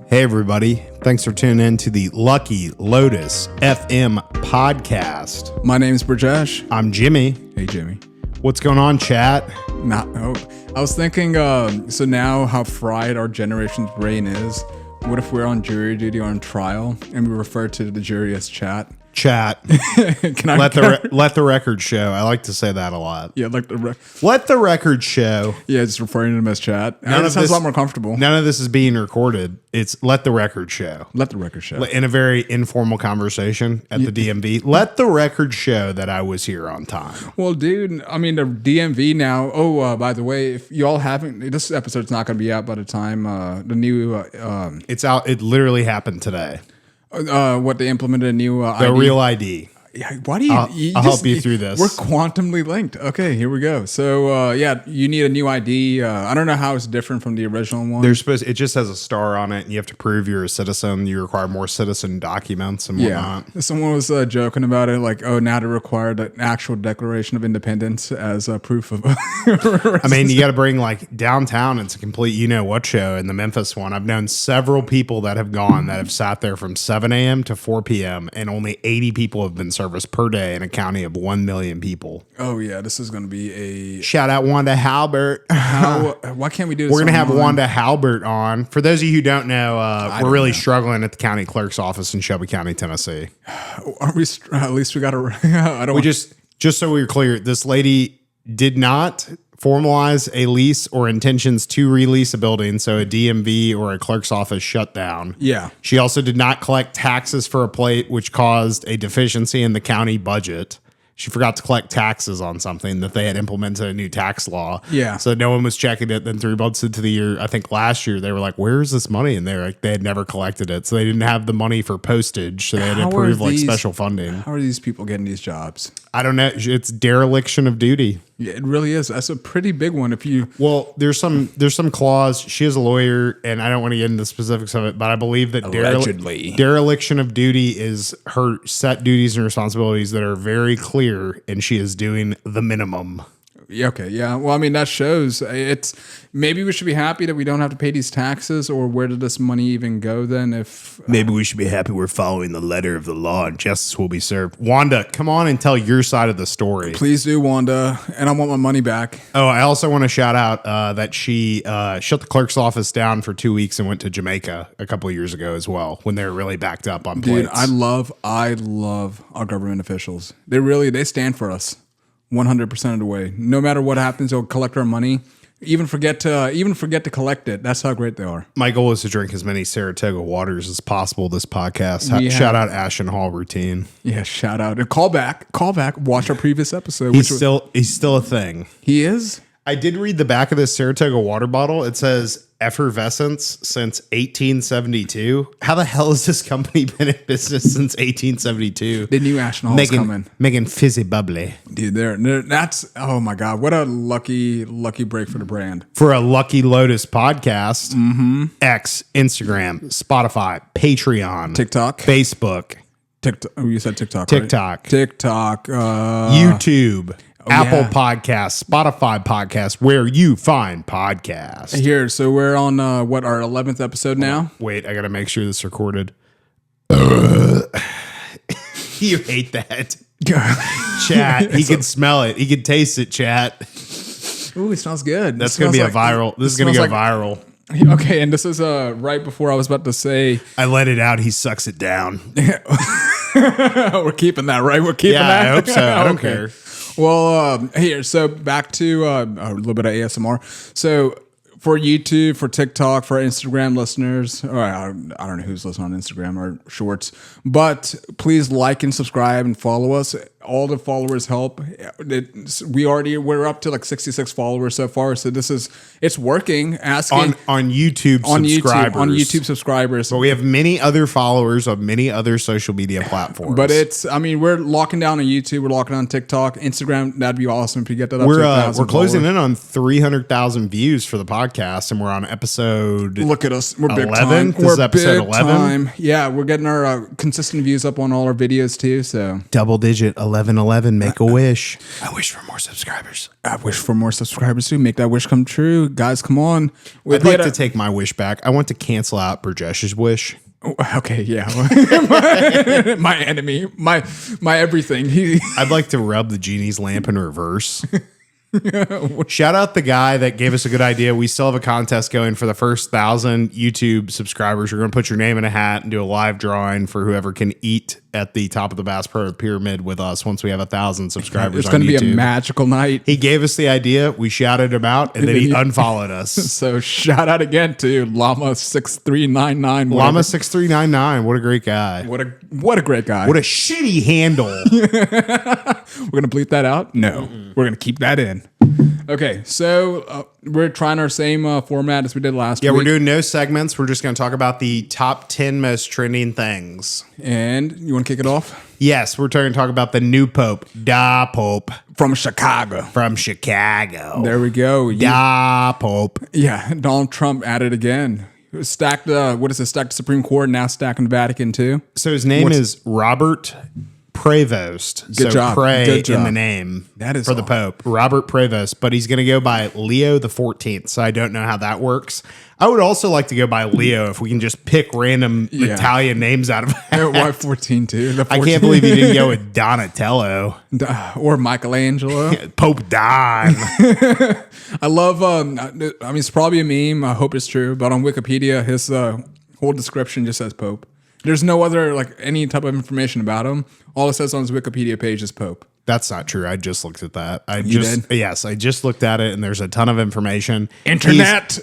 Hey everybody, thanks for tuning in to the Lucky Lotus FM podcast. My name's Brajesh. I'm Jimmy. Hey Jimmy. What's going on, chat? I was thinking, so now how fried our generation's brain is, what if we're on jury duty or on trial and we refer to the jury as chat? Chat. Let the record show. I like to say that a lot. Yeah, let the record show. Yeah, it's referring to them as chat. It sounds a lot more comfortable. None of this is being recorded. It's let the record show. Let the record show. In a very informal conversation at the DMV. Let the record show that I was here on time. Well, dude, I mean, the DMV now. Oh, by the way, if y'all haven't, this episode's not going to be out by the time the new. It's out. It literally happened today. What they implemented a new the ID. real ID. Yeah, why do you? I'll help you through this. We're quantumly linked. Okay, here we go. So yeah, you need a new ID. I don't know how it's different from the original one. It just has a star on it, and you have to prove you're a citizen. You require more citizen documents and whatnot. Yeah, someone was joking about it, like, oh, now to require the actual Declaration of Independence as proof of. I mean, you got to bring like downtown. It's a complete you know what show. In the Memphis one, I've known several people that have gone that have sat there from 7 a.m. to 4 p.m. and only 80 people have been service per day in a county of 1 million people. Oh yeah, this is going to be a shout out Wanda Halbert. Why can't we do this? We're going to have Wanda Halbert on. For those of you who don't know, we're really struggling at the county clerk's office in Shelby County, Tennessee. Aren't we? At least we got to. Just so we're clear, this lady did not formalize a lease or intentions to release a building, so a DMV or a clerk's office shut down. Yeah. She also did not collect taxes for a plate, which caused a deficiency in the county budget. She forgot to collect taxes on something that they had implemented a new tax law. Yeah. So no one was checking it. Then 3 months into the year, I think last year, they were like, where's this money? And they had never collected it. So they didn't have the money for postage. So they had to approve like special funding. How are these people getting these jobs? I don't know. It's dereliction of duty. Yeah, it really is. That's a pretty big one. Well, there's some clause. She is a lawyer, and I don't want to get into the specifics of it, but I believe that dereliction of duty is her set duties and responsibilities that are very clear, and she is doing the minimum. Yeah, okay, yeah. Well, I mean, that shows maybe we should be happy that we don't have to pay these taxes, or where did this money even go then? Maybe we should be happy we're following the letter of the law and justice will be served. Wanda, come on and tell your side of the story. Please do, Wanda, and I want my money back. Oh, I also want to shout out that she shut the clerk's office down for 2 weeks and went to Jamaica a couple of years ago as well, when they were really backed up on plates. Dude, I love our government officials. They stand for us. 100% of the way. No matter what happens, they'll collect our money. Even forget to collect it. That's how great they are. My goal is to drink as many Saratoga waters as possible this podcast. Shout out Ashton Hall routine. Yeah, shout out. And call back. Watch our previous episode. He's still a thing. He is? I did read the back of this Saratoga water bottle. It says effervescence since 1872. How the hell has this company been in business since 1872? The new Ashton Hall's coming. Making fizzy bubbly. Dude, that's, oh my God, what a lucky break for the brand. For a Lucky Lotus podcast, X, Instagram, Spotify, Patreon, TikTok, Facebook. TikTok. Oh, you said TikTok, TikTok. Right? TikTok. YouTube. Apple Podcasts, Spotify Podcasts, where you find podcasts. Here, so we're on our 11th episode now. Wait, I got to make sure this is recorded. You hate that. Chat, he can smell it. He can taste it, chat. Ooh, it smells good. That's going to be a viral. This is going to go viral. Okay, and this is right before I was about to say. I let it out. He sucks it down. We're keeping that, right? We're keeping that? I hope so. I don't care. Well, here, so back to a little bit of ASMR. So for YouTube, for TikTok, for Instagram listeners, or I don't know who's listening on Instagram or Shorts, but please like and subscribe and follow us. All the followers help. We're up to like 66 followers so far. So it's working. Asking on YouTube subscribers. On YouTube subscribers. But we have many other followers on many other social media platforms. But we're locking down on YouTube. We're locking on TikTok, Instagram. That'd be awesome if you get that up to 1,000 We're closing in on 300,000 views for the podcast, and we're on episode. Look at us. We're 11. big time. This is episode 11. Yeah, we're getting our consistent views up on all our videos too. So double digit 11 1111, make a wish. I wish for more subscribers. I wish for more subscribers too. Make that wish come true. Guys, come on. I'd like to take my wish back. I want to cancel out Burjesh's wish. Okay, yeah. My enemy. My everything. I'd like to rub the genie's lamp in reverse. Shout out the guy that gave us a good idea. We still have a contest going for the first 1,000 YouTube subscribers. We're going to put your name in a hat and do a live drawing for whoever can eat at the top of the Bass Pro Pyramid with us once we have 1,000 subscribers. It's going to be a magical night. He gave us the idea. We shouted him out, and then he unfollowed us. So shout out again to Llama6399. Llama6399. What a great guy. What a great guy. What a shitty handle. We're going to bleep that out? No. We're going to keep that in. Okay, so we're trying our same format as we did last week. Yeah, we're doing no segments. We're just going to talk about the top 10 most trending things. And you want to kick it off? Yes, we're going to talk about the new Pope, Da Pope. From Chicago. There we go. Da Pope. Yeah, Donald Trump at it again. Stacked, stacked Supreme Court, now stacking the Vatican too. So his name is Robert Prevost. Good job. Pray Good job. in the name that is for the Pope, Robert Prevost, but he's going to go by Leo the 14th. So I don't know how that works. I would also like to go by Leo if we can just pick random Italian names out of that. Why 14 too? I can't believe you didn't go with Donatello or Michelangelo. Pope Don. I love. It's probably a meme. I hope it's true. But on Wikipedia, his whole description just says Pope. There's no other any type of information about him. All it says on his Wikipedia page is Pope. That's not true. I just looked at that. Yes, I just looked at it, and there's a ton of information. Internet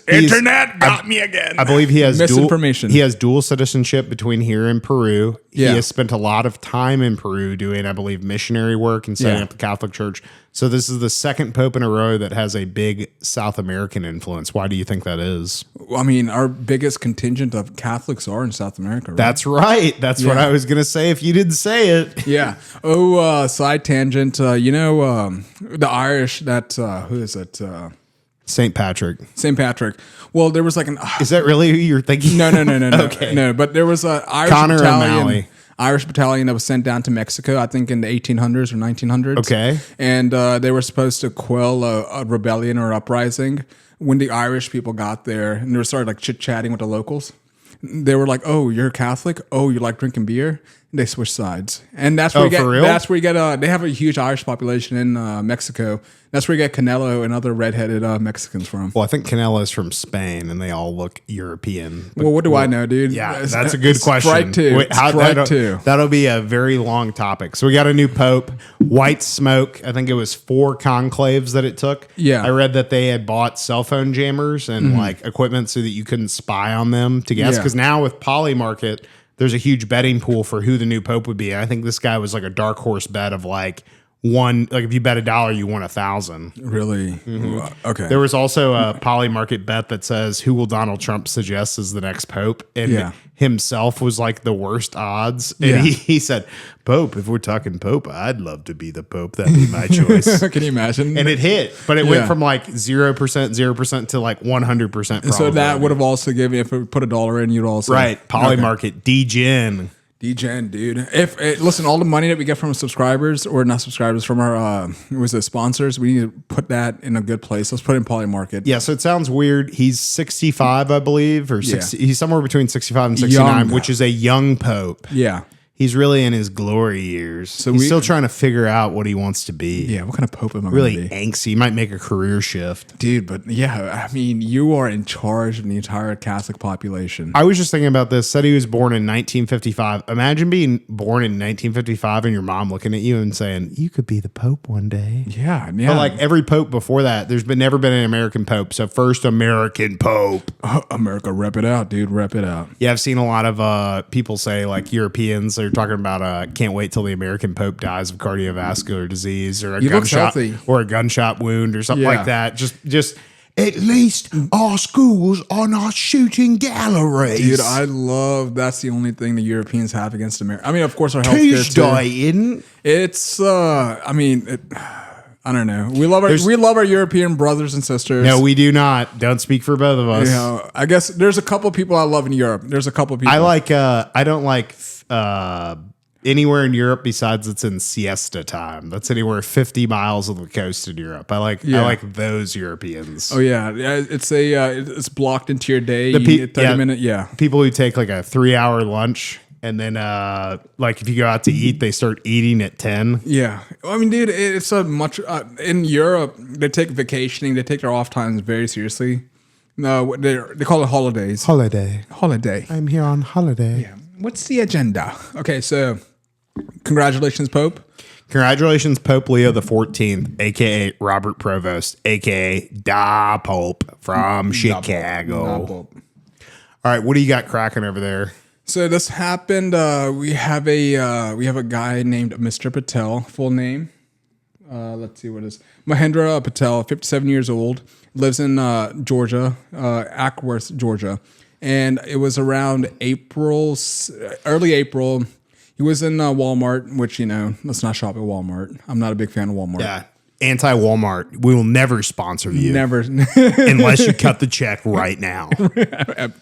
got me again. I believe he has misinformation. He has dual citizenship between here and Peru. Yeah. He has spent a lot of time in Peru doing, I believe, missionary work and setting up the Catholic Church. So this is the second Pope in a row that has a big South American influence. Why do you think that is? Well, I mean, our biggest contingent of Catholics are in South America. Right? That's right. That's what I was going to say if you didn't say it. Yeah. Side tangent. The Irish that who is it? St. Patrick. St. Patrick. Well, there was Is that really who you're thinking? No. Okay. No, but there was a Irish battalion that was sent down to Mexico, I think in the 1800s or 1900s. Okay. And they were supposed to quell a rebellion or uprising. When the Irish people got there and they started chit-chatting with the locals, they were like, "Oh, you're Catholic? Oh, you like drinking beer?" And they switched sides, and that's where you get. They have a huge Irish population in Mexico. That's where you get Canelo and other redheaded Mexicans from. Well, I think Canelo is from Spain, and they all look European. Well, what do I know, dude? Yeah, that's a good question. Strike two. Strike two. That'll be a very long topic. So we got a new Pope, White Smoke. I think it was 4 conclaves that it took. Yeah. I read that they had bought cell phone jammers and equipment so that you couldn't spy on them to guess. Because now with Poly Market, there's a huge betting pool for who the new Pope would be. And I think this guy was a dark horse bet of one, if you bet $1, you won 1,000. Really? Mm-hmm. Okay. There was also a Poly Market bet that says, who will Donald Trump suggest as the next Pope? And himself was the worst odds. And he said, Pope, if we're talking Pope, I'd love to be the Pope. That'd be my choice. Can you imagine? And it hit, but it went from 0% to 100% probably. So that would have also given, if we put $1 in, you'd also. Right. Poly Market, D-Gen. D-Gen, dude. Listen, all the money that we get from subscribers, or not subscribers, from our sponsors, we need to put that in a good place. Let's put it in Poly Market. Yeah, so it sounds weird. He's 65, I believe, or 60. He's somewhere between 65 and 69, which is a young Pope. Yeah. He's really in his glory years. So he's still trying to figure out what he wants to be. Yeah, what kind of Pope am I really going to be? Angsty. He might make a career shift. Dude, but you are in charge of the entire Catholic population. I was just thinking about this. Said he was born in 1955. Imagine being born in 1955 and your mom looking at you and saying, you could be the Pope one day. Yeah. But every Pope before that, there's never been an American Pope. So first American Pope. America, rep it out, dude. Rep it out. Yeah, I've seen a lot of people say, Europeans, they're talking about can't wait till the American Pope dies of cardiovascular disease or a gunshot wound or something like that. Just at least our schools are not shooting galleries. Dude, I love that's the only thing the Europeans have against America. I mean, of course, our healthcare too. It's I don't know. We love our European brothers and sisters. No, we do not. Don't speak for both of us. I guess there's a couple people I love in Europe. There's a couple people I don't like anywhere in Europe besides it's in siesta time. That's anywhere 50 miles of the coast in Europe. I like those Europeans. Oh yeah, it's blocked into your day. The You get 30 minute. Yeah. People who take like a 3-hour lunch. And then, like, if you go out to eat, they start eating at 10. Yeah. I mean, dude, it's a much... in Europe, they take vacationing. They take their off times very seriously. No, they call it holidays. Holiday. I'm here on holiday. Yeah. What's the agenda? Okay, so congratulations, Pope. Congratulations, Pope Leo the 14th, a.k.a. Robert Provost, a.k.a. Da Pope from Chicago. Da Pope. All right, what do you got cracking over there? So this happened. We have a guy named Mr. Patel. Full name. Let's see what it is. Mahendra Patel, 57 years old, lives in Georgia, Ackworth, Georgia, and it was around early April. He was in Walmart, which let's not shop at Walmart. I'm not a big fan of Walmart. Yeah. Anti-Walmart. We will never sponsor you. Never. Unless you cut the check right now.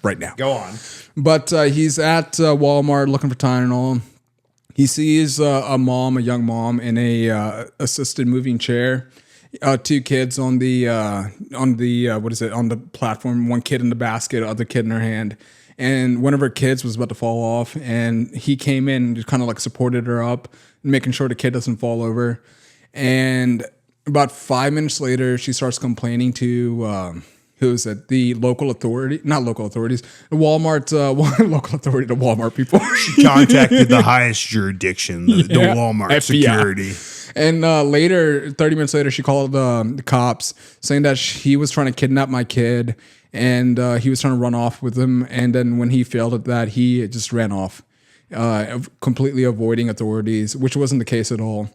Right now. Go on. But he's at Walmart looking for Tylenol. He sees a young mom in a assisted moving chair. 2 kids on the platform. One kid in the basket, other kid in her hand. And one of her kids was about to fall off, and he came in and just kind of like supported her up, making sure the kid doesn't fall over. And about 5 minutes later, she starts complaining to who's it? The local authority, not local authorities, the Walmart local authority, the Walmart people. She contacted the highest jurisdiction, the Walmart FBI. security. And later, 30 minutes later, she called the cops saying that he was trying to kidnap my kid, and he was trying to run off with him. And then when he failed at that, he just ran off, completely avoiding authorities, which wasn't the case at all.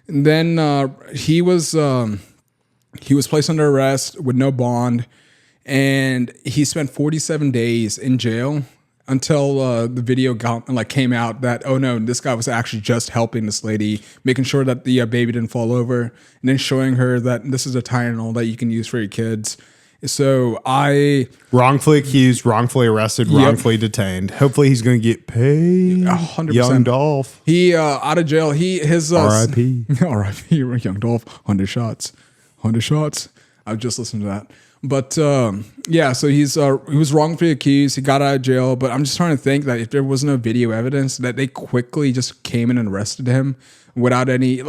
And then he was placed under arrest with no bond, and he spent 47 days in jail until the video came out that, oh no, this guy was actually just helping this lady, making sure that the baby didn't fall over, and then showing her that this is a Tylenol that you can use for your kids. So wrongfully accused, wrongfully arrested, wrongfully detained. Hopefully he's going to get paid. 100%. Young Dolph. He out of jail. His R.I.P. R.I.P. Young Dolph. 100 shots. I just listened to that. But so he was wrongfully accused. He got out of jail. But I'm just trying to think that if there was no video evidence, that they quickly just came in and arrested him without any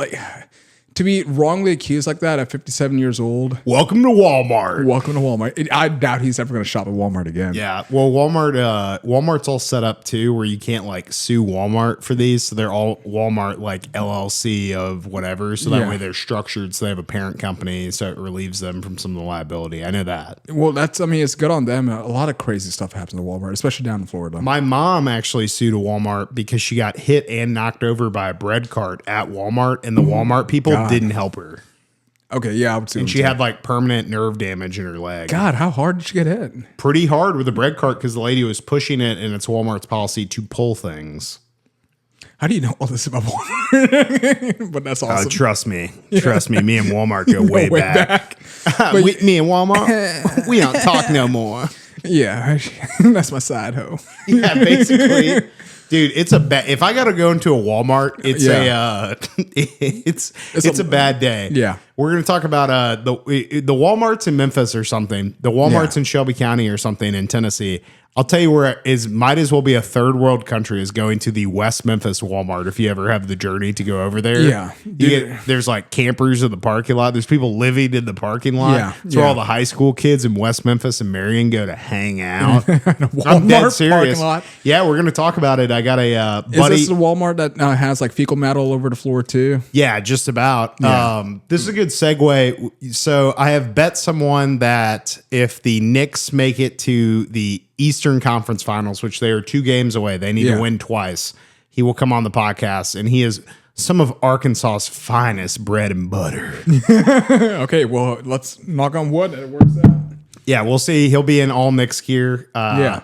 to be wrongly accused like that at 57 years old. Welcome to Walmart. I doubt he's ever going to shop at Walmart again. Yeah. Well, Walmart's all set up too, where you can't sue Walmart for these. So they're all Walmart LLC of whatever. So that way they're structured. So they have a parent company. So it relieves them from some of the liability. I know that. Well, it's good on them. A lot of crazy stuff happens at Walmart, especially down in Florida. My mom actually sued a Walmart because she got hit and knocked over by a bread cart at Walmart, and the Walmart people didn't help her. Okay, yeah, I would see. And she had permanent nerve damage in her leg. God, how hard did she get hit? Pretty hard with a bread cart because the lady was pushing it, and it's Walmart's policy to pull things. How do you know all this about Walmart? But that's awesome. Trust me. Me and Walmart go way back. Me and Walmart, we don't talk no more. Yeah, that's my side hoe. Yeah, basically. Dude, it's if I got to go into a Walmart, it's a bad day. Yeah. We're going to talk about the Walmarts in Memphis or something. The Walmarts in Shelby County or something in Tennessee. I'll tell you where might as well be a third world country is going to the West Memphis Walmart if you ever have the journey to go over there. Yeah. There's campers in the parking lot. There's people living in the parking lot. Yeah. It's where all the high school kids in West Memphis and Marion go to hang out. Walmart I'm dead serious. parking lot. Yeah, we're going to talk about it. I got a buddy. Is this the Walmart that has fecal matter all over the floor too? Yeah, just about. Yeah. This is a good segue. So I have bet someone that if the Knicks make it to the Eastern Conference Finals, which they are 2 games away, they need to win twice, he will come on the podcast, and he is some of Arkansas's finest bread and butter. Okay, well, let's knock on wood that it works out. Yeah, we'll see. He'll be in all Knicks gear.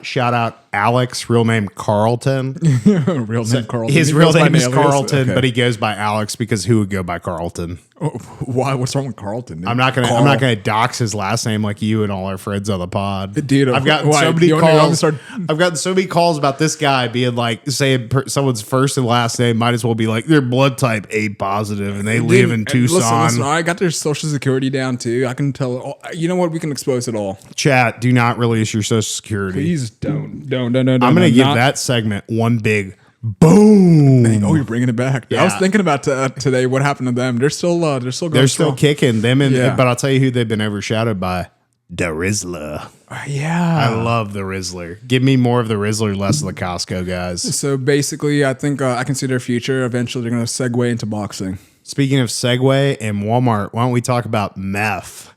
Shout out Alex, real name Carlton. Real name Carlton. His He real goes by name is an alias? Carlton, Okay. but he goes by Alex because who would go by Carlton? Oh, why? What's wrong with Carlton? Dude? I'm not Carl. gonna dox his last name like you and all our friends on the pod. Dude, I've gotten why? so many You want me to calls. start- I've gotten so many calls about this guy being like saying someone's first and last name might as well be like their blood type A positive and they live in Tucson. Listen, I got their social security down too. I can tell. You know what? We can expose it all. Chat, do not release your social security. Please don't. I'm I'm gonna give that segment one big boom. Oh, you're bringing it back. Yeah. I was thinking about today. What happened to them? They're still going. They're still strong. kicking them, Yeah. but I'll tell you who they've been overshadowed by. The Rizzler. Yeah, I love the Rizzler. Give me more of the Rizzler, less of the Costco guys. So basically, I think I can see their future. Eventually, they're going to segue into boxing. Speaking of Segway and Walmart, why don't we talk about meth?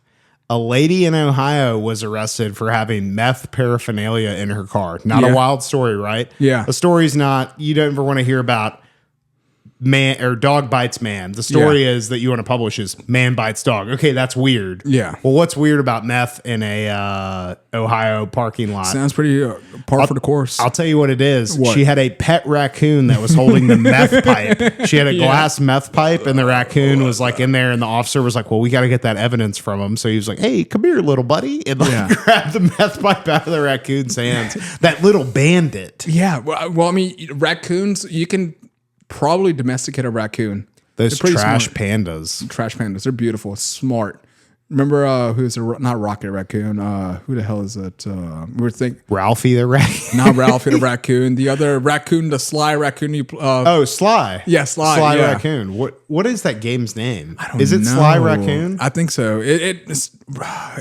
A lady in Ohio was arrested for having meth paraphernalia in her car. Not Yeah. a wild story, right? Yeah. The story's not, you don't ever want to hear about man or dog bites man. The story is that you want to publish is man bites dog. Okay, that's weird. Yeah. Well, what's weird about meth in a Ohio parking lot? Sounds pretty par for the course. I'll tell you what it is. What? She had a pet raccoon that was holding the meth pipe. She had a glass meth pipe, and the raccoon was like in there, and the officer was like, well, we got to get that evidence from him. So he was like, hey, come here, little buddy. And like grabbed the meth pipe out of the raccoon's hands. That little bandit. Yeah. Well, I mean, raccoons, you can probably domesticate a raccoon. Those They're pretty trash smart. pandas. Trash pandas. They're beautiful. Smart. Remember who's not Rocket Raccoon? Who the hell is it? We were thinking Ralphie the raccoon. not Ralphie the raccoon. The other raccoon, the sly raccoon. Oh, Sly. Yeah, Sly, Sly yeah. Raccoon. What is that game's name? I don't Is it know. Sly Raccoon? I think so.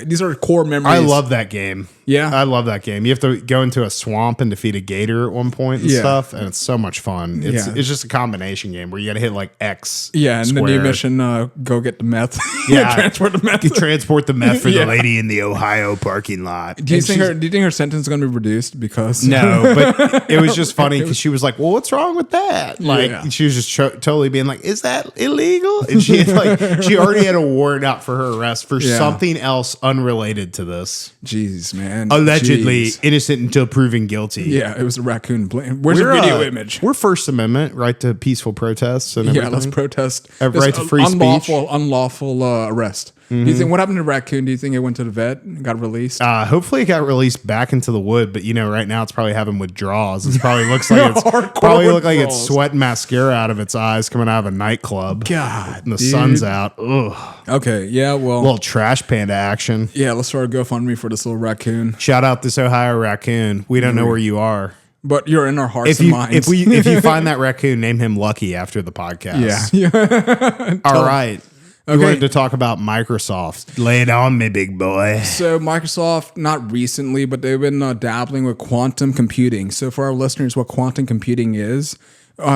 These are core memories. I love that game. Yeah. I love that game. You have to go into a swamp and defeat a gator at one point and Yeah. stuff, and it's so much fun. It's Yeah. it's just a combination game where you got to hit like X. Yeah, and the new square. mission, go get the meth. Yeah. Transport the meth. You transport the meth for Yeah. the lady in the Ohio parking lot. Do you And think she's- her sentence is going to be reduced because No, but it was just funny because she was like, "Well, what's wrong with that?" Like Yeah. she was just totally being like, "Is that illegal?" And she had she already had a warrant out for her arrest for Yeah. something else unrelated to this. Jeez, man, Allegedly Jeez. innocent until proven guilty. Yeah, it was a raccoon. Where's the video image? We're First Amendment, right to peaceful protests and Yeah, everything. let's protest. Have This right to free speech. Unlawful arrest. Do you think what happened to raccoon? Do you think it went to the vet and got released? Hopefully it got released back into the wood, but right now it's probably having withdrawals. It probably looks like it's Hardcore probably look like it's withdrawals. sweating mascara out of its eyes coming out of a nightclub. God, and the dude. sun's out. Ugh. Okay, yeah, well, Little trash panda action. yeah, let's start a GoFundMe for this little raccoon. Shout out this Ohio raccoon. We don't know where you are. But you're in our hearts If and you minds. if you find that raccoon, name him Lucky after the podcast. yeah. All right. We Okay. wanted to talk about Microsoft. Lay it on me, big boy. So Microsoft, not recently, but they've been dabbling with quantum computing. So for our listeners, what quantum computing is,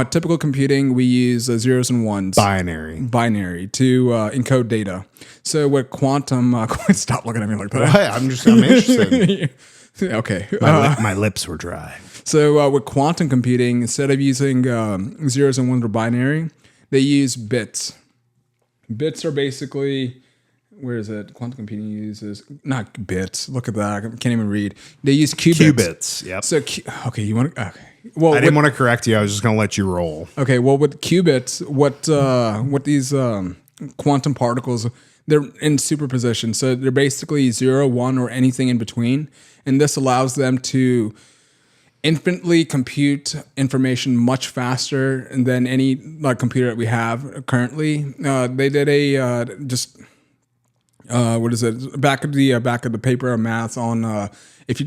typical computing, we use zeros and ones. Binary to encode data. So with quantum, stop looking at me like that. Hey, I'm interested. Okay. My lips were dry. So with quantum computing, instead of using zeros and ones or binary, they use bits. Bits are basically, where is it? Quantum computing uses, not bits. Look at that. I can't even read. They use qubits. Qubits. Yep. So, okay, you want to, okay. Well, I didn't want to correct you. I was just going to let you roll. okay, well, with qubits, what these quantum particles, they're in superposition. So they're basically 0, 1, or anything in between. And this allows them to infinitely compute information much faster than any computer that we have currently. They did a what is it? Back of the paper of math on if you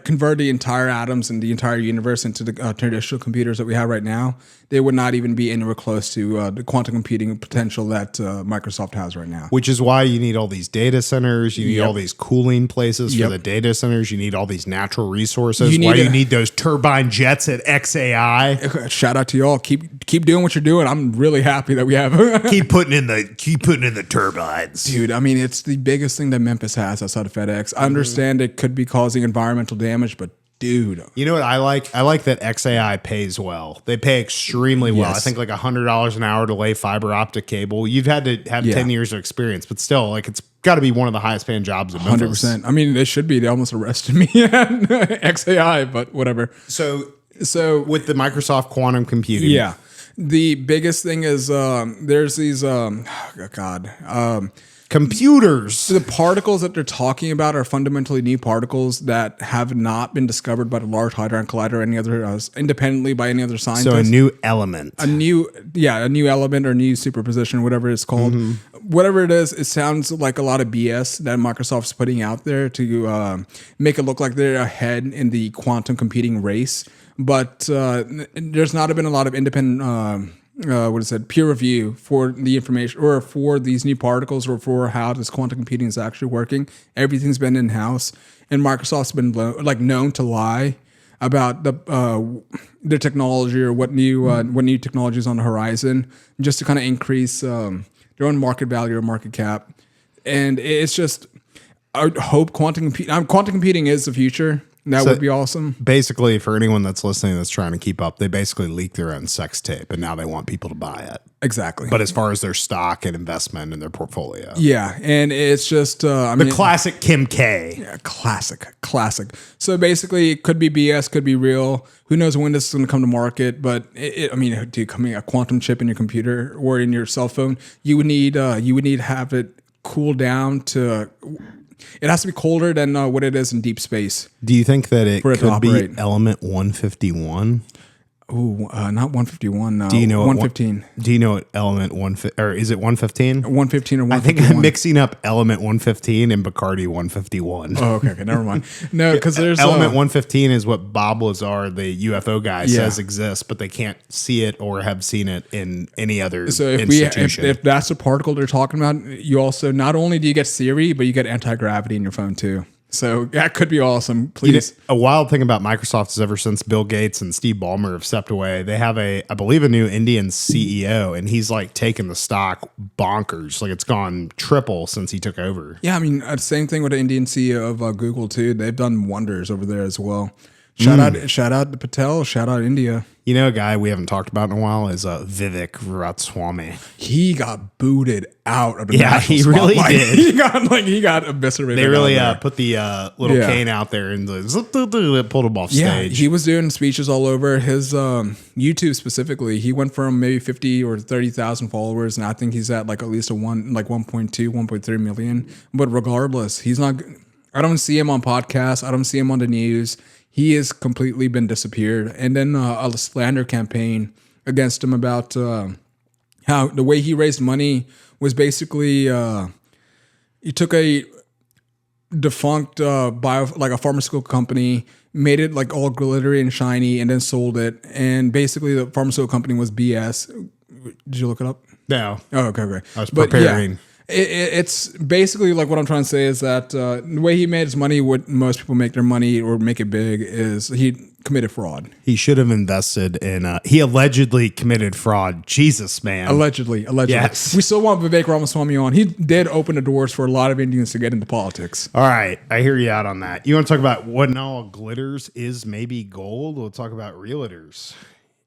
convert the entire atoms and the entire universe into the traditional computers that we have right now, they would not even be anywhere close to the quantum computing potential that Microsoft has right now. Which is why you need all these data centers. You need all these cooling places for Yep. the data centers. You need all these natural resources. You need why you a- need those turbine jets at XAI. Shout out to y'all. Keep doing what you're doing. I'm really happy that we have. keep putting in the turbines. Dude, I mean, it's the biggest thing that Memphis has outside of FedEx. I understand it could be causing environmental damage, but dude. You know what I like? I like that XAI pays well. They pay extremely well. Yes. I think like $100 an hour to lay fiber optic cable. You've had to have 10 years of experience, but still, like it's got to be one of the highest paying jobs in Memphis. 100%. I mean, they should be. They almost arrested me at XAI, but whatever. So with the Microsoft quantum computing, yeah, the biggest thing is there's these computers. the particles that they're talking about are fundamentally new particles that have not been discovered by the Large Hadron Collider or any other independently by any other scientist. So a new element, a new element or new superposition, whatever it's called. Whatever it is, it sounds like a lot of BS that Microsoft's putting out there to make it look like they're ahead in the quantum computing race. But there's not been a lot of independent peer review for the information or for these new particles or for how this quantum computing is actually working. Everything's been in-house, and Microsoft's been known to lie about the technology or what new technology is on the horizon, just to kind of increase their own market value or market cap. And it's just, I hope quantum computing is the future. That would be awesome. Basically, for anyone that's listening that's trying to keep up, they basically leaked their own sex tape, and now they want people to buy it. Exactly. But as far as their stock and investment in their portfolio. Yeah, and it's just... the classic Kim K. Yeah, classic. So basically, it could be BS, could be real. Who knows when this is going to come to market, but coming a quantum chip in your computer or in your cell phone, you would need to have it cool down to... It has to be colder than what it is in deep space. Do you think that it could be element 151? Ooh, not 151. No. Do you know 115? Do you know what element 115 or is it 115? 115 or 151? I think I'm mixing up element 115 and Bacardi 151. Oh, okay, never mind. No, because there's element 115 is what Bob Lazar, the UFO guy, says exists, but they can't see it or have seen it in any other institution. If that's the particle they're talking about, you also not only do you get Siri, but you get anti-gravity in your phone too. So that could be awesome. Please. A wild thing about Microsoft is ever since Bill Gates and Steve Ballmer have stepped away, they have I believe a new Indian CEO, and he's like taken the stock bonkers. Like it's gone triple since he took over. Yeah, I mean, same thing with the Indian CEO of Google too. They've done wonders over there as well. Shout out to Patel. Shout out India. You know, a guy we haven't talked about in a while is Vivek Ramaswamy. He got booted out of the national spotlight. Really did. He got eviscerated. They really put the little cane out there and pulled him off stage. He was doing speeches all over his YouTube specifically. He went from maybe 50 or 30,000 followers, and I think he's at at least 1.3 million. But regardless, he's not. I don't see him on podcasts. I don't see him on the news. He has completely been disappeared. And then a slander campaign against him about how the way he raised money was basically he took a defunct a pharmaceutical company, made it all glittery and shiny, and then sold it. And basically the pharmaceutical company was BS. Did you look it up? No. Oh, okay. I was preparing. Yeah. It's basically what I'm trying to say is that the way he made his money, what most people make their money or make it big, is he committed fraud. He should have invested in. He allegedly committed fraud. Jesus, man. Allegedly. Yes. We still want Vivek Ramaswamy on. He did open the doors for a lot of Indians to get into politics. All right, I hear you out on that. You want to talk about what in all glitters is maybe gold? We'll talk about realtors.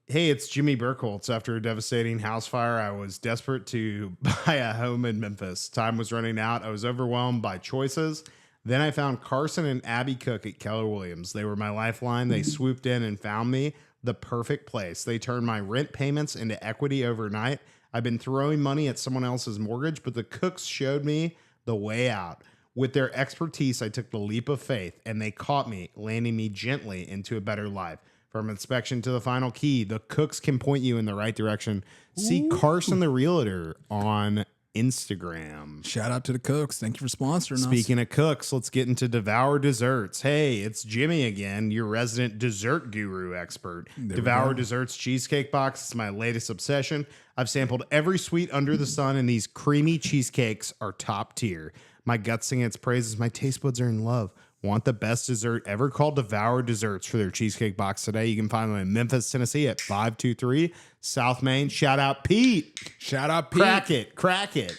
Hey, it's Jimmy Burkholz. After a devastating house fire, I was desperate to buy a home in Memphis. Time was running out. I was overwhelmed by choices. Then I found Carson and Abby Cook at Keller Williams. They were my lifeline. They swooped in and found me the perfect place. They turned my rent payments into equity overnight. I've been throwing money at someone else's mortgage, but the Cooks showed me the way out. With their expertise, I took the leap of faith, and they caught me, landing me gently into a better life. From inspection to the final key, the Cooks can point you in the right direction. See Carson the Realtor on Instagram. Shout out to the Cooks. Thank you for sponsoring us. Speaking of Cooks, let's get into Devour Desserts. Hey, it's Jimmy again, your resident dessert guru expert. Devour Desserts Cheesecake Box is my latest obsession. I've sampled every sweet under the sun, and these creamy cheesecakes are top tier. My guts sing its praises. My taste buds are in love. Want the best dessert ever? Call Devour Desserts for their cheesecake box today. You can find them in Memphis, Tennessee at 523 South Main. Shout out Pete. Crack it.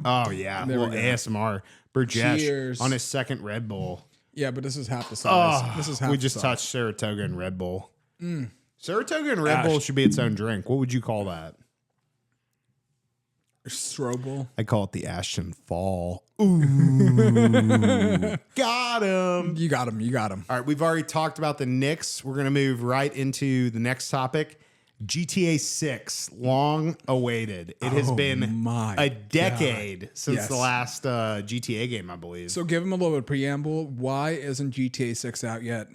Oh, yeah. There little ASMR. Burjesh on his second Red Bull. Yeah, but this is half the size. This is half We the just size. touched Saratoga and Red Bull. Saratoga and Red Bull should be its own drink. What would you call that? Strobel. I call it the Ashton Fall. Ooh. Got him. You got him. You got him. All right, we've already talked about the Knicks. We're going to move right into the next topic. GTA 6, long awaited. It has been a decade since the last GTA game, I believe. So give him a little bit of preamble. Why isn't GTA 6 out yet?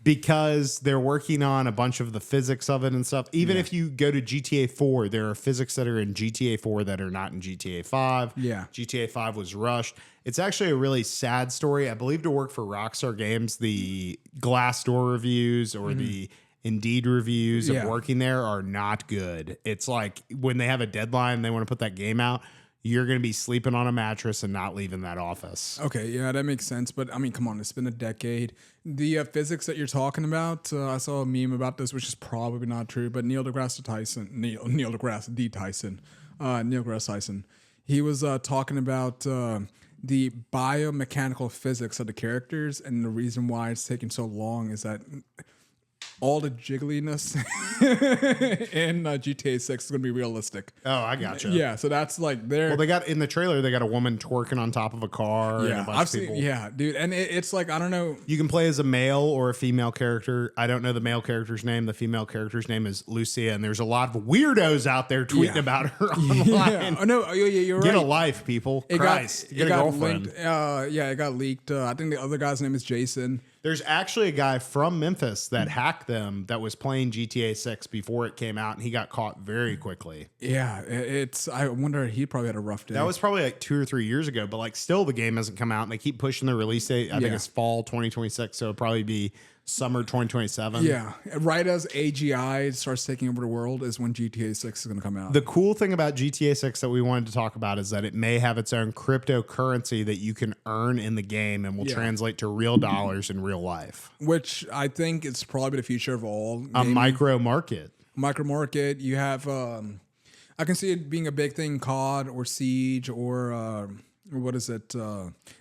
Because they're working on a bunch of the physics of it and stuff. Even if you go to GTA 4, there are physics that are in GTA 4 that are not in GTA 5. Yeah. GTA 5 was rushed. It's actually a really sad story. I believe to work for Rockstar Games, the Glassdoor reviews or the Indeed reviews of working there are not good. It's like when they have a deadline, they want to put that game out, you're going to be sleeping on a mattress and not leaving that office. Okay, yeah, that makes sense. But I mean, come on, it's been a decade. The physics that you're talking about, I saw a meme about this, which is probably not true. But Neil deGrasse Tyson, he was talking about the biomechanical physics of the characters, and the reason why it's taking so long is that all the jiggliness in GTA 6 is going to be realistic. Oh, I gotcha. Yeah, so that's like there. Well, they got in the trailer, they got a woman twerking on top of a car. Yeah, and a bunch I've of people. seen. Yeah, dude, and it's like I don't know. You can play as a male or a female character. I don't know the male character's name. The female character's name is Lucia, and there's a lot of weirdos out there tweeting about her online. Yeah. Oh no, you're right. Get a life, people. Get a girlfriend. Linked, it got leaked. I think the other guy's name is Jason. There's actually a guy from Memphis that hacked them that was playing GTA 6 before it came out, and he got caught very quickly. Yeah, it's. I wonder he probably had a rough day. That was probably like 2 or 3 years ago, but like still the game hasn't come out, and they keep pushing the release date. I think it's fall 2026, so it'll probably be summer 2027. Yeah, right as AGI starts taking over the world is when GTA 6 is going to come out. The cool thing about GTA 6 that we wanted to talk about is that it may have its own cryptocurrency that you can earn in the game and will translate to real dollars in real life. Which I think is probably the future of all. A micro market. Micro market. You have, I can see it being a big thing, COD or Siege or what is it?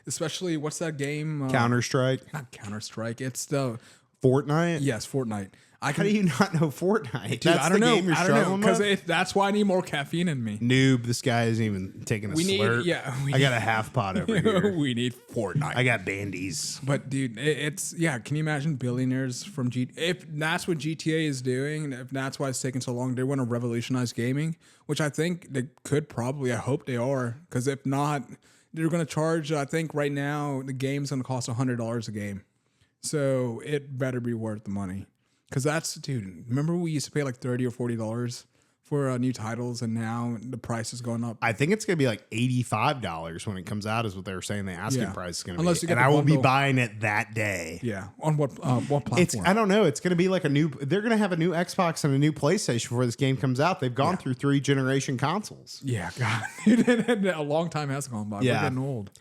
Especially, what's that game? Counter-Strike. Not Counter-Strike. It's the Fortnite? Yes, Fortnite. How do you not know Fortnite? Dude, That's I don't the know. game you're I don't know struggling because with? that's why I need more caffeine in me. Noob, this guy isn't even taking a slurp. I got a half pot over here. We need Fortnite. I got bandies. But dude, it's can you imagine billionaires from if that's what GTA is doing, and if that's why it's taking so long, they want to revolutionize gaming, which I think they could probably. I hope they are, because if not, they're going to charge. I think right now the game's going to cost $100 a game, so it better be worth the money. Because that's, dude, remember we used to pay like $30 or $40 for new titles, and now the price is going up. I think it's going to be like $85 when it comes out, is what they were saying the asking price is going to be. You and I will be buying it that day. Yeah. On what platform? I don't know. It's going to be like they're going to have a new Xbox and a new PlayStation before this game comes out. They've gone through 3 generation consoles. Yeah, God. A long time has gone by. Yeah. We're getting old.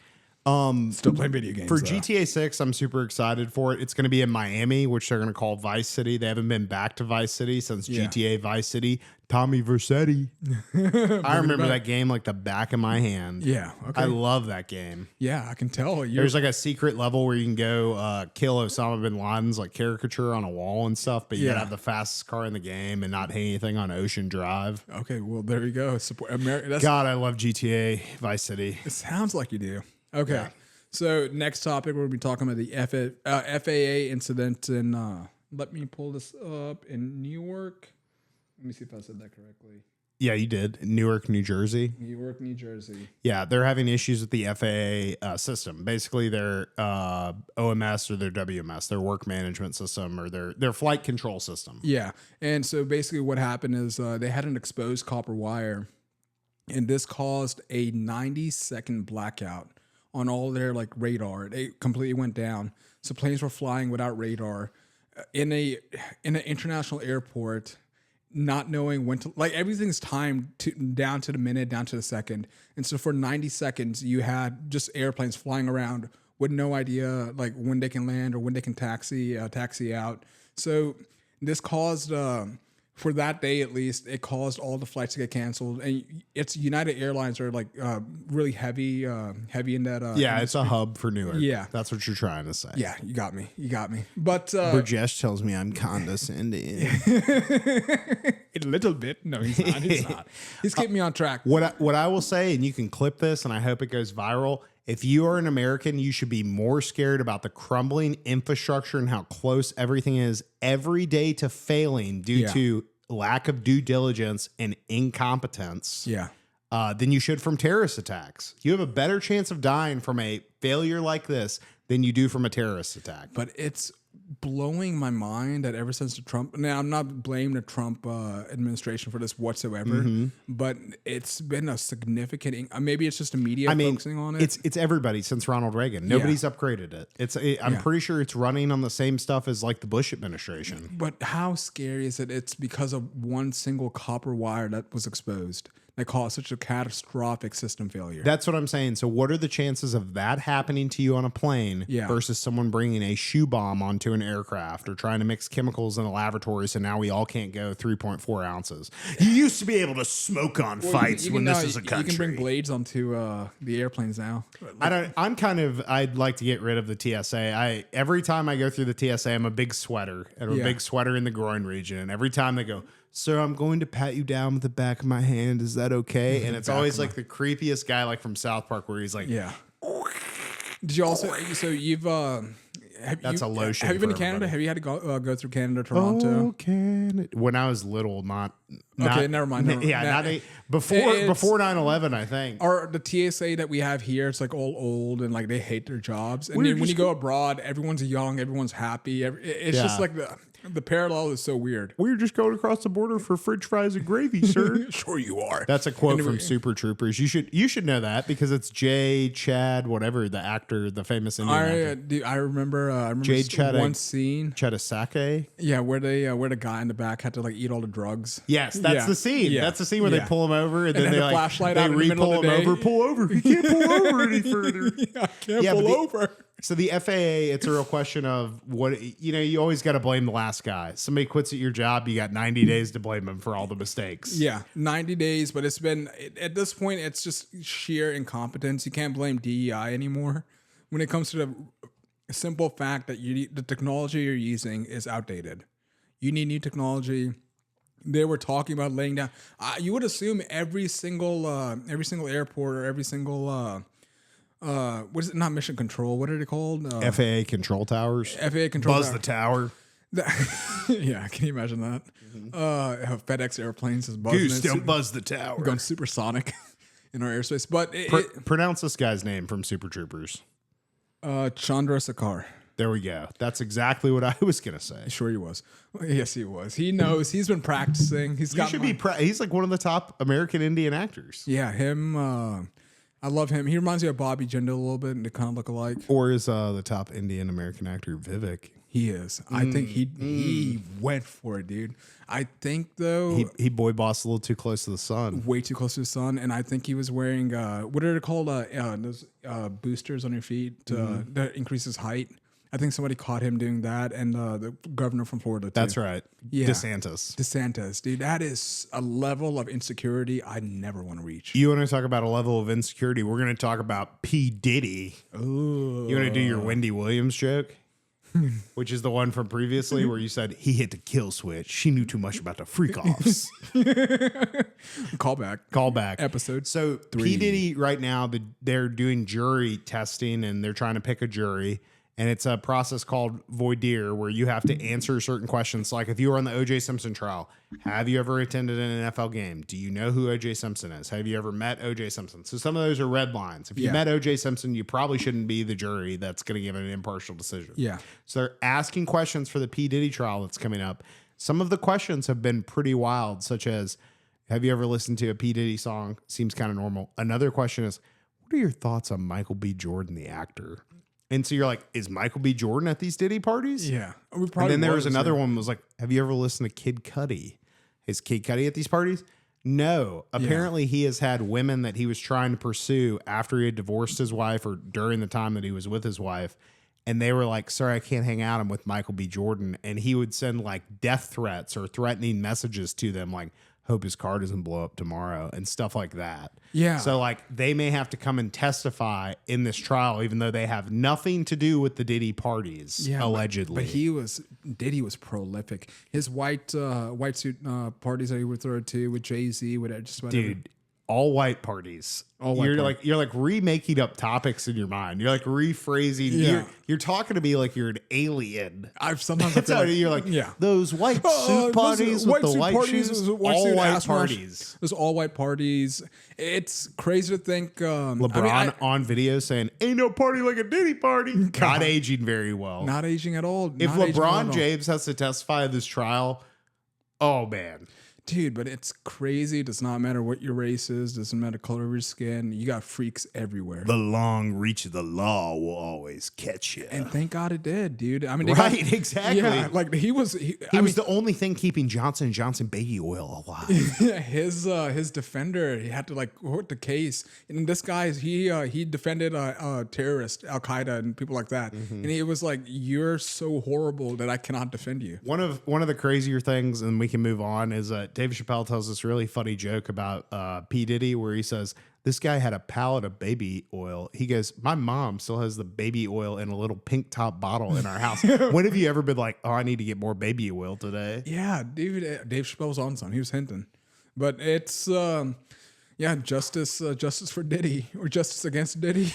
Still playing video games. For GTA 6, I'm super excited for it. It's going to be in Miami, which they're going to call Vice City. They haven't been back to Vice City since GTA Vice City. Tommy Vercetti. I remember that game like the back of my hand. Yeah. Okay. I love that game. Yeah, I can tell. There's like a secret level where you can go kill Osama bin Laden's like caricature on a wall and stuff, but you gotta have the fastest car in the game and not hit anything on Ocean Drive. Okay, well there you go. God, I love GTA Vice City. It sounds like you do. Okay. Yeah. So next topic, we'll be talking about the FAA incident in, let me pull this up, in Newark. Let me see if I said that correctly. Yeah, you did. Newark, New Jersey. Newark, New Jersey. Yeah, they're having issues with the FAA system. Basically, their OMS or their WMS, their work management system or their flight control system. Yeah. And so basically what happened is they had an exposed copper wire, and this caused a 90-second blackout on all their like radar. It completely went down. So planes were flying without radar in an international airport, not knowing when to, like, everything's timed down to the minute, down to the second. And so for 90 seconds, you had just airplanes flying around with no idea like when they can land or when they can taxi out. So this caused for that day at least, it caused all the flights to get canceled. And it's United Airlines are like really heavy in that. Yeah, it's a hub for Newark. Yeah. That's what you're trying to say. Yeah, you got me. But Burjesh tells me I'm condescending. a little bit. No, he's not. He's not. He's keeping me on track. What I will say, and you can clip this, and I hope it goes viral. If you are an American, you should be more scared about the crumbling infrastructure and how close everything is every day to failing due to lack of due diligence and incompetence. Yeah. Than you should from terrorist attacks. You have a better chance of dying from a failure like this than you do from a terrorist attack. But it's blowing my mind that ever since the Trump, now I'm not blaming the Trump administration for this whatsoever, but it's been a significant, maybe it's just the media focusing on it. It's everybody since Ronald Reagan. Nobody's upgraded it. I'm pretty sure it's running on the same stuff as like the Bush administration. But how scary is it? It's because of one single copper wire that was exposed that caused such a catastrophic system failure. That's what I'm saying. So what are the chances of that happening to you on a plane versus someone bringing a shoe bomb onto an aircraft or trying to mix chemicals in a laboratory so now we all can't go 3.4 ounces? You used to be able to smoke on fights when this is a country. You can bring blades onto the airplanes now. I'd like to get rid of the TSA. Every time I go through the TSA, I'm a big sweater and a big sweater in the groin region. And every time they go, "Sir, I'm going to pat you down with the back of my hand. Is that okay?" And it's always like the creepiest guy, like from South Park, where he's like, "Yeah." Did you also? So you've that's a lotion. Have you been to Canada? Have you had to go through Canada, Toronto? Oh, Canada. When I was little, not okay. Never mind. Before 9/11, I think. Or the TSA that we have here, it's like all old and like they hate their jobs. And then when you go abroad, everyone's young, everyone's happy. It's just like the parallel is so weird. We're just going across the border for French fries and gravy, sir. Sure you are. That's a quote from Super Troopers. You should know that because it's Chad, whatever, the actor, the famous Indian actor. I remember one scene. Chadasake. Yeah, where the guy in the back had to like eat all the drugs. Yes, that's the scene. Yeah. That's the scene where they pull him over and then they like flashlight they out re-pull him over. Pull over. You can't pull over any further. I can't pull over. So the FAA, it's a real question of what, you always got to blame the last guy. Somebody quits at your job, you got 90 days to blame them for all the mistakes. Yeah, 90 days, but it's been, at this point, it's just sheer incompetence. You can't blame DEI anymore when it comes to the simple fact that the technology you're using is outdated. You need new technology. They were talking about laying down. You would assume every single airport or every single what is it? Not mission control. What are they called? FAA control towers. FAA control. Buzz the tower. Yeah, can you imagine that? FedEx airplanes is buzzing. Goose, don't buzz the tower. Going supersonic in our airspace. But pronounce this guy's name from Super Troopers. Chandrasekhar. There we go. That's exactly what I was going to say. Sure he was. Yes, he was. He knows. He's been practicing. He's like one of the top American Indian actors. Yeah, him. I love him. He reminds me of Bobby Jindal a little bit, and they kind of look alike. Or is the top Indian American actor Vivek? He is. I think he went for it, dude. I think though he boy bossed a little too close to the sun, way too close to the sun, and I think he was wearing what are they called? Those boosters on your feet that increases height. I think somebody caught him doing that, and the governor from Florida too. That's right. Yeah. DeSantis, dude. That is a level of insecurity I never want to reach. You want to talk about a level of insecurity? We're going to talk about P. Diddy. Ooh. You want to do your Wendy Williams joke? Which is the one from previously where you said he hit the kill switch. She knew too much about the freak offs. Callback. Episode. So 3. P. Diddy right now, they're doing jury testing and they're trying to pick a jury. And it's a process called voir dire where you have to answer certain questions. Like if you were on the O.J. Simpson trial, have you ever attended an NFL game? Do you know who O.J. Simpson is? Have you ever met O.J. Simpson? So some of those are red lines. If you met O.J. Simpson, you probably shouldn't be the jury that's going to give an impartial decision. Yeah. So they're asking questions for the P. Diddy trial that's coming up. Some of the questions have been pretty wild, such as, have you ever listened to a P. Diddy song? Seems kind of normal. Another question is, what are your thoughts on Michael B. Jordan, the actor? And so you're like, is Michael B. Jordan at these Diddy parties? Yeah. And then there was another one was like, have you ever listened to Kid Cudi? Is Kid Cudi at these parties? No. Apparently he has had women that he was trying to pursue after he had divorced his wife or during the time that he was with his wife. and they were like, sorry, I can't hang out. I'm with Michael B. Jordan. And he would send like death threats or threatening messages to them, like, hope his car doesn't blow up tomorrow and stuff like that. Yeah. So like they may have to come and testify in this trial, even though they have nothing to do with the Diddy parties, allegedly. But Diddy was prolific. His white suit parties that he would throw to with Jay-Z, with just whatever. Dude, all white parties. You're like remaking up topics in your mind. You're like rephrasing. Yeah. You're talking to me like you're an alien. Sometimes That's how you're like, those white suit parties with the white shoes, all white parties. There's all white parties. It's crazy to think. LeBron on video saying, ain't no party like a Diddy party. Not aging very well. Not aging at all. If LeBron James has to testify in this trial, oh man. Dude, but it's crazy. It does not matter what your race is. Doesn't matter the color of your skin. You got freaks everywhere. The long reach of the law will always catch you. And thank God it did, dude. I mean, exactly. Yeah, like he was the only thing keeping Johnson & Johnson baby oil alive. His defender, he had to like court the case. And this guy, he defended terrorists, Al Qaeda, and people like that. And he was like, "You're so horrible that I cannot defend you." One of the crazier things, and we can move on, is Dave Chappelle tells this really funny joke about P. Diddy, where he says, this guy had a pallet of baby oil. He goes, my mom still has the baby oil in a little pink top bottle in our house. When have you ever been like, oh, I need to get more baby oil today? Yeah, Dave Chappelle was on something. He was hinting. But it's, justice for Diddy, or justice against Diddy.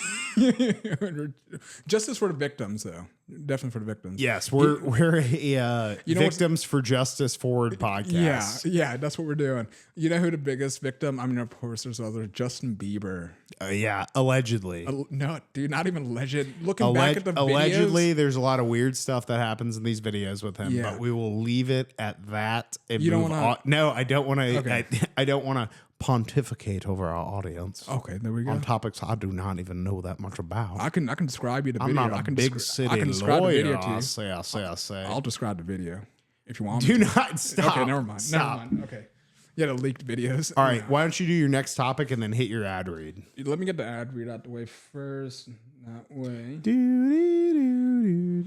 Justice for the victims, though. Definitely for the victims. Yes, we're a Victims for Justice Forward podcast. Yeah, that's what we're doing. You know who the biggest victim? I mean, of course, there's other. Justin Bieber. Yeah, allegedly. No, dude, not even alleged. Looking back at the videos. Allegedly, there's a lot of weird stuff that happens in these videos with him, but we will leave it at that. And you don't want to? No, I don't want to. Okay. I don't want to pontificate over our audience. Okay, there we go. On topics I do not even know that much about. I can describe you the video. I'm not a big city lawyer. I say. I'll describe the video if you want. Do not stop. Okay, never mind. Stop. Never mind. Okay. Yeah, the leaked videos. All right, why don't you do your next topic and then hit your ad read? Let me get the ad read out the way first. That way.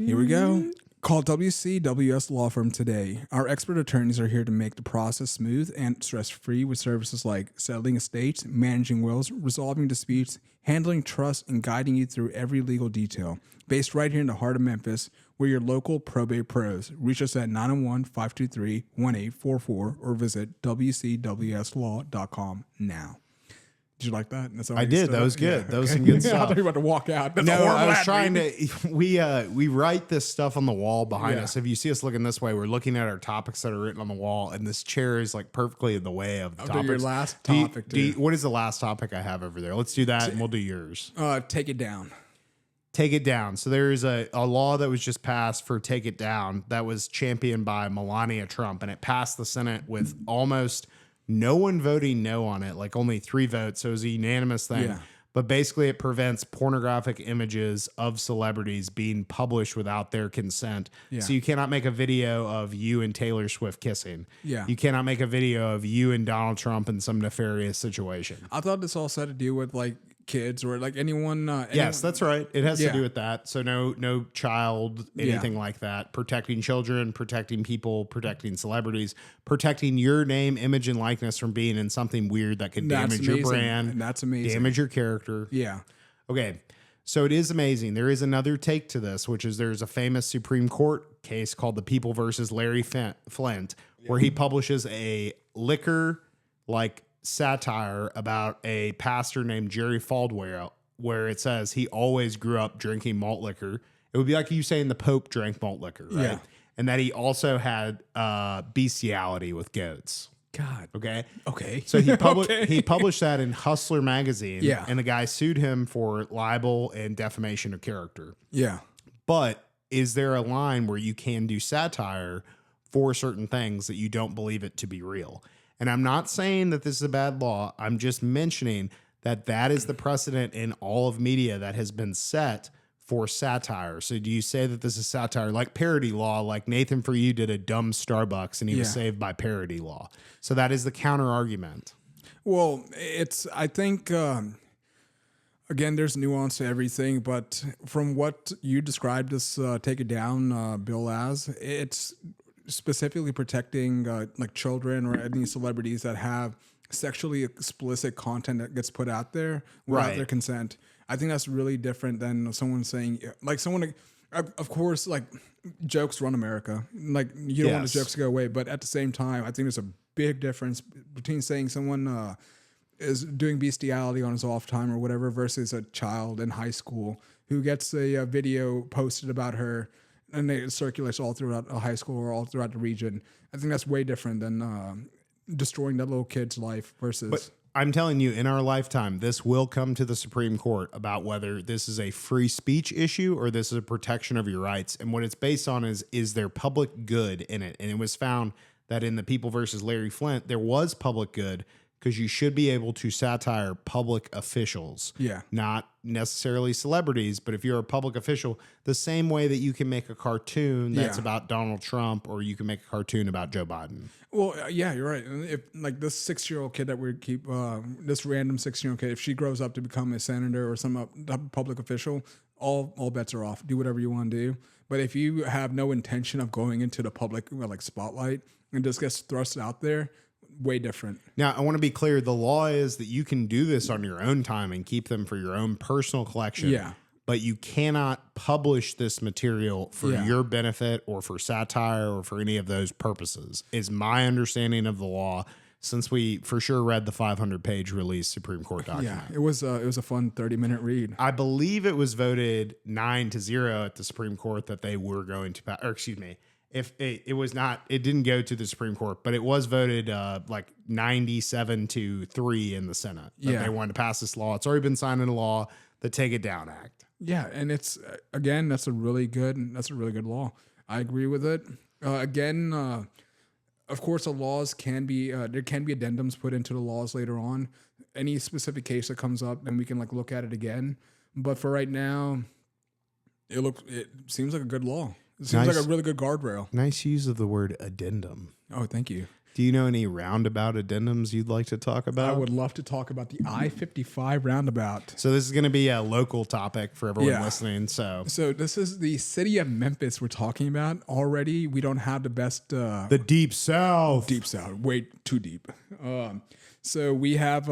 Here we go. Call WCWS Law Firm today. Our expert attorneys are here to make the process smooth and stress-free with services like settling estates, managing wills, resolving disputes, handling trusts, and guiding you through every legal detail. Based right here in the heart of Memphis, we're your local probate pros. Reach us at 901-523-1844 or visit WCWSlaw.com now. Did you like that? I did. That was good. That was some good stuff. I thought you were about to walk out. That's I was trying to. We write this stuff on the wall behind us. If you see us looking this way, we're looking at our topics that are written on the wall, and this chair is like perfectly in the way of the topics. Do your last topic. What is the last topic I have over there? Let's do that, and we'll do yours. Take it down. Take it down. So there's a law that was just passed for take it down that was championed by Melania Trump, and it passed the Senate with almost no one voting no on it, like only 3 votes. So it was a unanimous thing. Yeah. But basically it prevents pornographic images of celebrities being published without their consent. Yeah. So you cannot make a video of you and Taylor Swift kissing. Yeah. You cannot make a video of you and Donald Trump in some nefarious situation. I thought this all had to do with like kids or like anyone. Yes, that's right. It has to do with that. So no child, anything like that. Protecting children, protecting people, protecting celebrities, protecting your name, image, and likeness from being in something weird that could damage your brand. And that's amazing. Damage your character. Yeah. Okay. So it is amazing. There is another take to this, which is there's a famous Supreme Court case called the People versus Larry Flint, where he publishes a liquor like satire about a pastor named Jerry Falwell, where it says he always grew up drinking malt liquor. It would be like you saying the Pope drank malt liquor, right? Yeah. And that he also had bestiality with goats. God. Okay. So he published that in Hustler magazine. Yeah. And the guy sued him for libel and defamation of character. Yeah. But is there a line where you can do satire for certain things that you don't believe it to be real? And I'm not saying that this is a bad law. I'm just mentioning that that is the precedent in all of media that has been set for satire. So do you say that this is satire like parody law, like Nathan For You did a dumb Starbucks and he was saved by parody law? So that is the counter argument. Well, I think Again, there's nuance to everything, but from what you described this Take It Down bill as, it's specifically protecting like children or any celebrities that have sexually explicit content that gets put out there without their consent. I think that's really different than someone saying, like someone, of course, like jokes run America. Like you don't want the jokes to go away, but at the same time, I think there's a big difference between saying someone is doing bestiality on his off time or whatever versus a child in high school who gets a video posted about her and it circulates all throughout a high school or all throughout the region. I think that's way different than destroying that little kid's life versus... But I'm telling you, in our lifetime, this will come to the Supreme Court about whether this is a free speech issue or this is a protection of your rights. And what it's based on is there public good in it? And it was found that in the People versus Larry Flint, there was public good because you should be able to satire public officials. Yeah. Not necessarily celebrities, but if you're a public official, the same way that you can make a cartoon that's about Donald Trump or you can make a cartoon about Joe Biden. Well, yeah, you're right. If like this 6-year-old kid that we keep, this random 6-year-old kid, if she grows up to become a senator or some public official, all bets are off. Do whatever you want to do. But if you have no intention of going into the public like spotlight and just gets thrust out there, way different. Now, I want to be clear. The law is that you can do this on your own time and keep them for your own personal collection. Yeah. But you cannot publish this material for your benefit or for satire or for any of those purposes, is my understanding of the law, since we for sure read the 500-page release Supreme Court document. Yeah, it was a fun 30-minute read. I believe it was voted 9-0 at the Supreme Court that they were going to pass, or excuse me, if it was not, it didn't go to the Supreme Court, but it was voted like 97-3 in the Senate. That they wanted to pass this law. It's already been signed into law, the Take It Down Act. Yeah, and it's again, that's a really good law. I agree with it. Of course, the laws can be there can be addendums put into the laws later on. Any specific case that comes up, then we can like look at it again. But for right now, it seems like a good law. It seems like a really good guardrail. Nice use of the word addendum. Oh, thank you. Do you know any roundabout addendums you'd like to talk about? I would love to talk about the I-55 roundabout. So this is going to be a local topic for everyone listening. So this is the city of Memphis we're talking about already. We don't have the best... the Deep South. Deep South. Way too deep. So we have...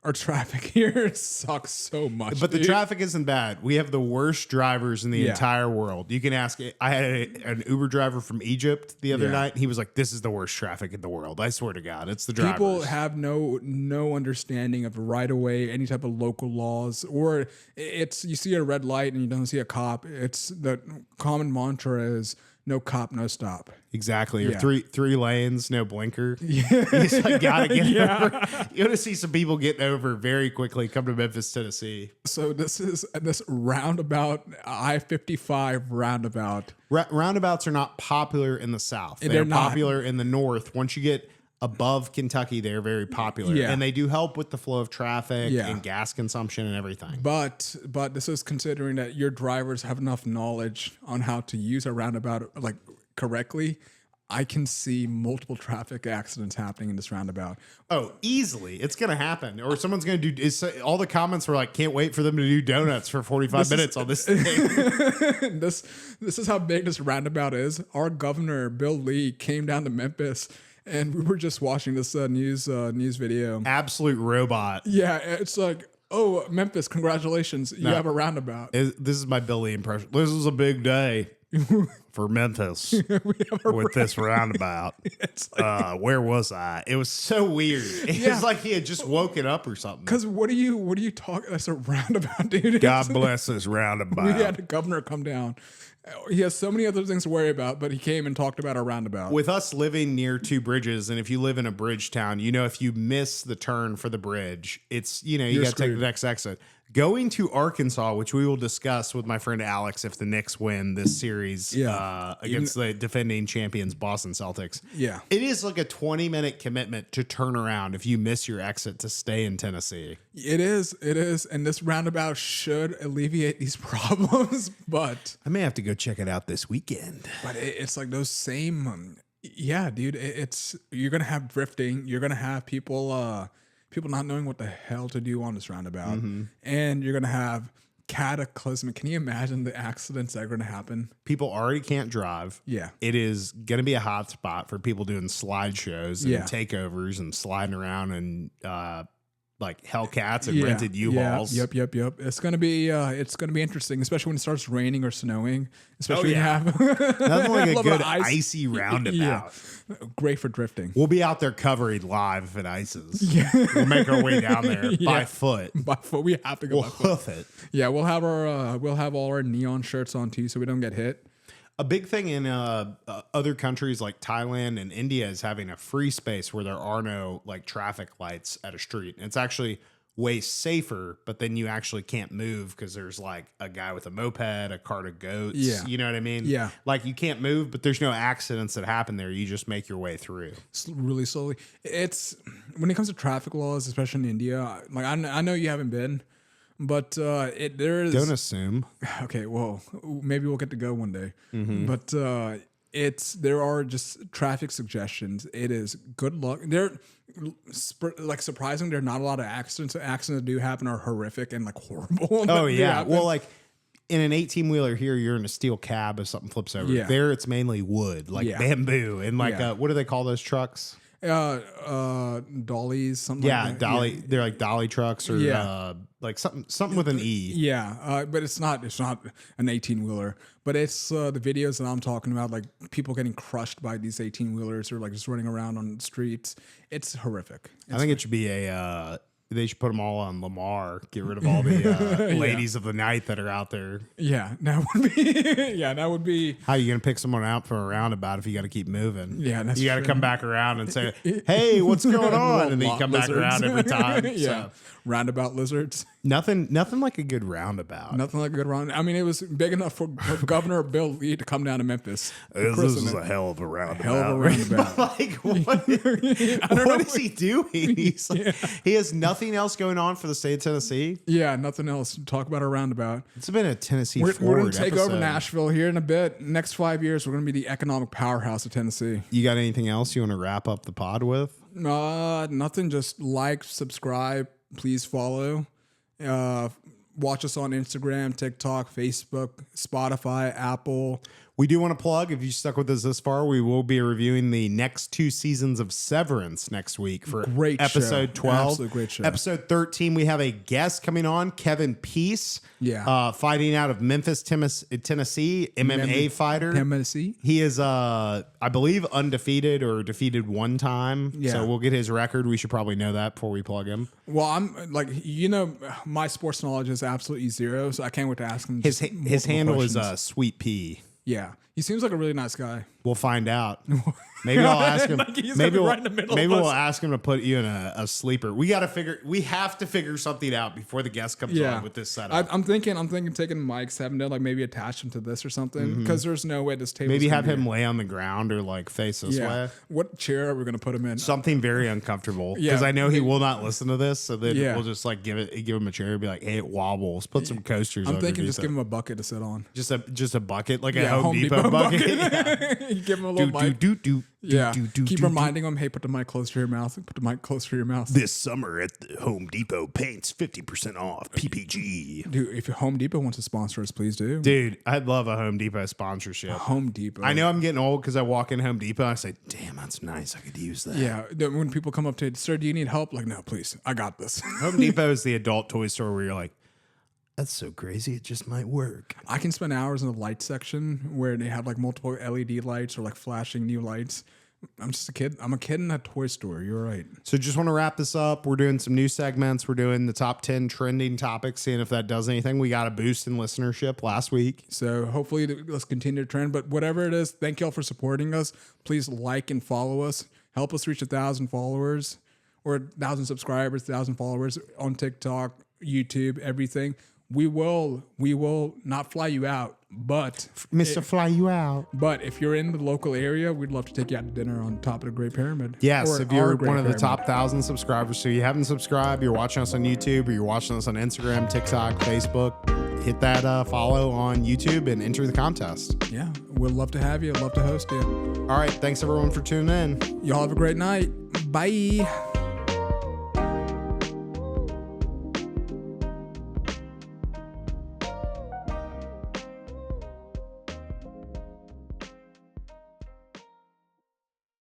Our traffic here sucks so much. But the traffic isn't bad. We have the worst drivers in the entire world. You can ask. I had an Uber driver from Egypt the other night. He was like, "This is the worst traffic in the world." I swear to God, it's the drivers. People have no understanding of right of way, any type of local laws, or it's you see a red light and you don't see a cop. It's the common mantra is no cop, no stop. Exactly. Or three lanes, no blinker. Yeah. You just like, gotta get over. You gotta see some people getting over very quickly. Come to Memphis, Tennessee. So this roundabout, I-55 roundabout. Roundabouts are not popular in the South. They're popular in the North. Once you get above Kentucky, they're very popular. Yeah. And they do help with the flow of traffic and gas consumption and everything. But this is considering that your drivers have enough knowledge on how to use a roundabout like correctly. I can see multiple traffic accidents happening in this roundabout. Oh, easily. It's going to happen. Or someone's going to do... all the comments were like, can't wait for them to do donuts for 45 minutes on this thing. This is how big this roundabout is. Our governor, Bill Lee, came down to Memphis and we were just watching this news video. Absolute robot. Yeah, it's like, oh, Memphis, congratulations. You have a roundabout. This is my Bill Lee impression. This is a big day for Memphis with this roundabout. Like, where was I? It was so weird. It was like he had just woken up or something. Because what are you talking? That's a roundabout, dude. God bless this roundabout. We had the governor come down. He has so many other things to worry about, but he came and talked about a roundabout. With us living near two bridges, and if you live in a bridge town, if you miss the turn for the bridge, it's, you got to take the next exit. Going to Arkansas, which we will discuss with my friend Alex if the Knicks win this series against the defending champions Boston Celtics. Yeah. It is like a 20-minute commitment to turn around if you miss your exit to stay in Tennessee. It is. And this roundabout should alleviate these problems, but... I may have to go check it out this weekend. But it's like those same... yeah, dude, you're going to have drifting. You're going to have people people not knowing what the hell to do on this roundabout. Mm-hmm. And you're going to have cataclysmic. Can you imagine the accidents that are going to happen? People already can't drive. Yeah. It is going to be a hot spot for people doing slideshows and Yeah. takeovers and sliding around and like Hellcats and rented U-Hauls. Yep. It's gonna be interesting, especially when it starts raining or snowing. Especially when you have Nothing like a little bit good of ice. icy roundabout. Yeah. Great for drifting. We'll be out there covering live if it ices. Yeah. We'll make our way down there by foot. By foot, we have to go. We'll by foot. hoof it. Yeah, we'll have all our neon shirts on too, so we don't get hit. A big thing in other countries like Thailand and India is having a free space where there are no like traffic lights at a street. And it's actually way safer, but then you actually can't move because there's like a guy with a moped, a cart of goats. Yeah. You know what I mean? Yeah. Like you can't move, but there's no accidents that happen there. You just make your way through. Really slowly. It's when it comes to traffic laws, especially in India. Like I know you haven't been. But there is. Don't assume. Okay, well, maybe we'll get to go one day. Mm-hmm. But there are just traffic suggestions. It is good luck. They're like surprising. There are not a lot of accidents. The accidents that do happen are horrific and like horrible. Oh yeah. Well, like in an 18-wheeler here, you're in a steel cab if something flips over. Yeah. There, it's mainly wood, like bamboo, and like what do they call those trucks? Dollies, something like that. Dolly. Yeah. They're like dolly trucks or like something with an E. Yeah, but it's not an 18-wheeler. But it's the videos that I'm talking about, like people getting crushed by these 18-wheelers or like just running around on the streets. It's horrific. I think it should be they should put them all on Lamar. Get rid of all the ladies of the night that are out there. Yeah, that would be. How are you going to pick someone out from a roundabout if you got to keep moving? Yeah, that's you got to true. come back around and say, "Hey, what's going on?" And then you come back around every time. Yeah, So, roundabout lizards. nothing like a good roundabout. Nothing like a good round. I mean, it was big enough for Governor Bill Lee to come down to Memphis. This is a hell of a roundabout. Hell of a roundabout. Like what is he doing? He has nothing else going on for the state of Tennessee. Yeah, nothing else. Talk about a roundabout. It's been a Tennessee We're forward going to take episode. over Nashville here in a bit. Next 5 years, we're going to be the economic powerhouse of Tennessee. You got anything else you want to wrap up the pod with? Nothing. Just like, subscribe, please follow. Watch us on Instagram, TikTok, Facebook, Spotify, Apple. We do want to plug, if you stuck with us this far, we will be reviewing the next 2 seasons of Severance next week for Great episode show. 12. Absolute great show. Episode 13, we have a guest coming on, Kevin Pease. Yeah. Fighting out of Memphis, Tennessee, MMA fighter. Tennessee. He is, I believe, undefeated or defeated one time. Yeah. So we'll get his record. We should probably know that before we plug him. Well, I'm like, my sports knowledge is absolutely zero, so I can't wait to ask him. His handle questions. is Sweet Pea. Yeah. He seems like a really nice guy. We'll find out. Maybe I'll ask him. Like he's maybe gonna be we'll, right in the middle maybe of we'll us. ask him to put you in a sleeper. We have to figure something out before the guest comes on with this setup. I'm thinking taking mics, having to like maybe attach them to this or something because there's no way this table. Maybe have him lay on the ground or like face this way. What chair are we going to put him in? Something very uncomfortable because Yeah. I know he will not listen to this. So then Yeah. we'll just like give him a chair and be like, "Hey, it wobbles. Put some coasters." I'm thinking just underneath give it." him a bucket to sit on. just a bucket like a Yeah, Home Depot bucket. Give him a little mic. Yeah. Keep do. reminding him, hey, put the mic close to your mouth. Put the mic close to your mouth. This summer at the Home Depot, paints 50% off. PPG. Dude, if Home Depot wants to sponsor us, please do. Dude, I'd love a Home Depot sponsorship. Home Depot. I know I'm getting old because I walk in Home Depot and I say, damn, that's nice. I could use that. Yeah. When people come up to you, sir, do you need help? Like, no, please. I got this. Home Depot is the adult toy store where you're like, that's so crazy. It just might work. I can spend hours in the light section where they have like multiple LED lights or like flashing new lights. I'm just a kid. I'm a kid in a toy store. You're right. So just want to wrap this up. We're doing some new segments. We're doing the top 10 trending topics, seeing if that does anything. We got a boost in listenership last week. So hopefully let's continue to trend. But whatever it is, thank y'all for supporting us. Please like and follow us. Help us reach 1,000 followers or 1,000 subscribers, 1,000 followers on TikTok, YouTube, everything. We will not fly you out, but Mr. Fly You Out. But if you're in the local area, we'd love to take you out to dinner on top of the Great Pyramid. Yes, Or if you're our Great one of the Pyramid. top 1,000 subscribers, so you haven't subscribed, you're watching us on YouTube, or you're watching us on Instagram, TikTok, Facebook, hit that follow on YouTube and enter the contest. Yeah, we'd love to have you. Love to host you. All right, thanks everyone for tuning in. Y'all have a great night. Bye.